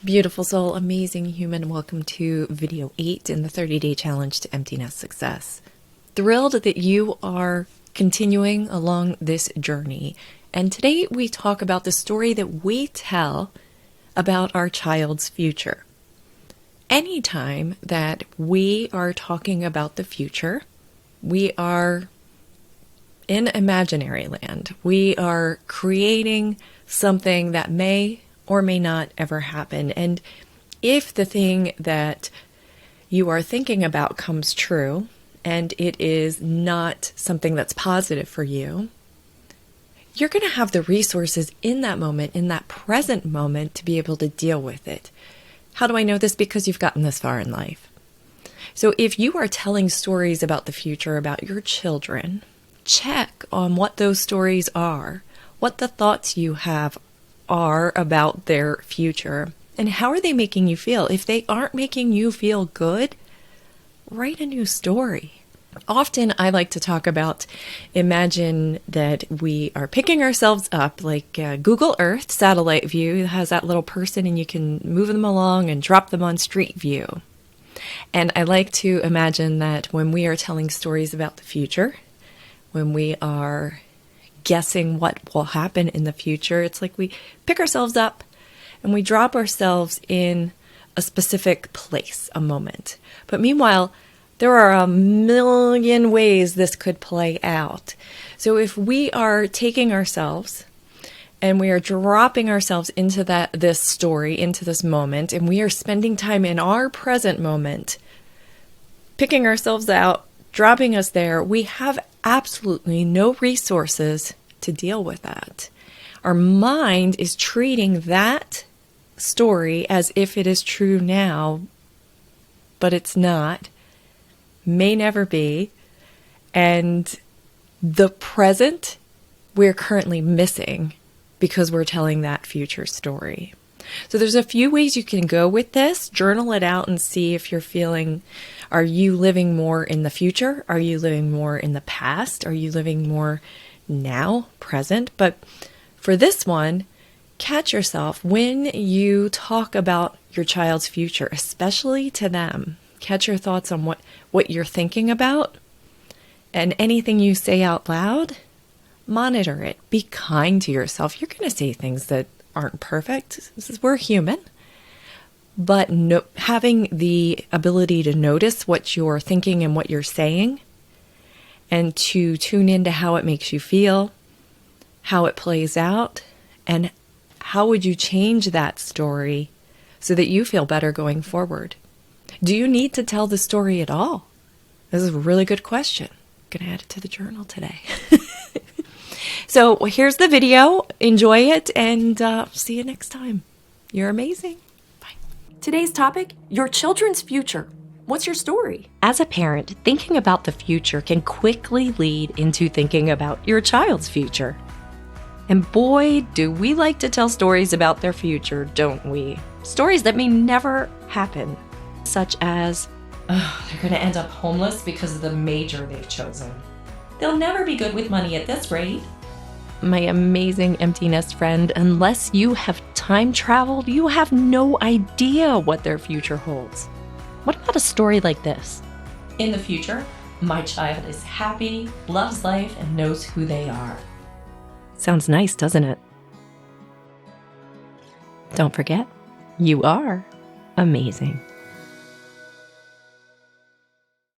Beautiful soul, amazing human, welcome to video 8 in the 30-day challenge to empty nest success. Thrilled that you are continuing along this journey. And today we talk about the story that we tell about our child's future. Anytime that we are talking about the future, we are in imaginary land. We are creating something that may or may not ever happen. And if the thing that you are thinking about comes true, and it is not something that's positive for you, you're going to have the resources in that moment, in that present moment, to be able to deal with it. How do I know this? Because you've gotten this far in life. So if you are telling stories about the future, about your children, check on what those stories are, what the thoughts you have are about their future, and how are they making you feel. If they aren't making you feel good, write a new story. Often I like to talk about, imagine that we are picking ourselves up like Google Earth satellite view has that little person and you can move them along and drop them on street view. And I like to imagine that when we are telling stories about the future, when we are guessing what will happen in the future, it's like we pick ourselves up and we drop ourselves in a specific place, a moment. But meanwhile, there are a million ways this could play out. So if we are taking ourselves and we are dropping ourselves into this story, into this moment, and we are spending time in our present moment, picking ourselves out, dropping us there, we have absolutely no resources to deal with that. Our mind is treating that story as if it is true now, but it's not, may never be, and the present we're currently missing because we're telling that future story. So there's a few ways you can go with this. Journal it out and see if you're feeling, are you living more in the future? Are you living more in the past? Are you living more now, present? But for this one, catch yourself when you talk about your child's future, especially to them. Catch your thoughts on what you're thinking about, and anything you say out loud, monitor it. Be kind to yourself. You're going to say things that aren't perfect. We're human. But having the ability to notice what you're thinking and what you're saying, and to tune into how it makes you feel, how it plays out, and how would you change that story so that you feel better going forward. Do you need to tell the story at all? This is a really good question. I'm going to add it to the journal today. So here's the video. Enjoy it, and see you next time. You're amazing. Bye. Today's topic, your children's future. What's your story? As a parent, thinking about the future can quickly lead into thinking about your child's future. And boy, do we like to tell stories about their future, don't we? Stories that may never happen, such as, they're going to end up homeless because of the major they've chosen. They'll never be good with money at this rate. My amazing empty nest friend, unless you have time traveled, you have no idea what their future holds. What about a story like this? In the future, my child is happy, loves life, and knows who they are. Sounds nice, doesn't it? Don't forget, you are amazing.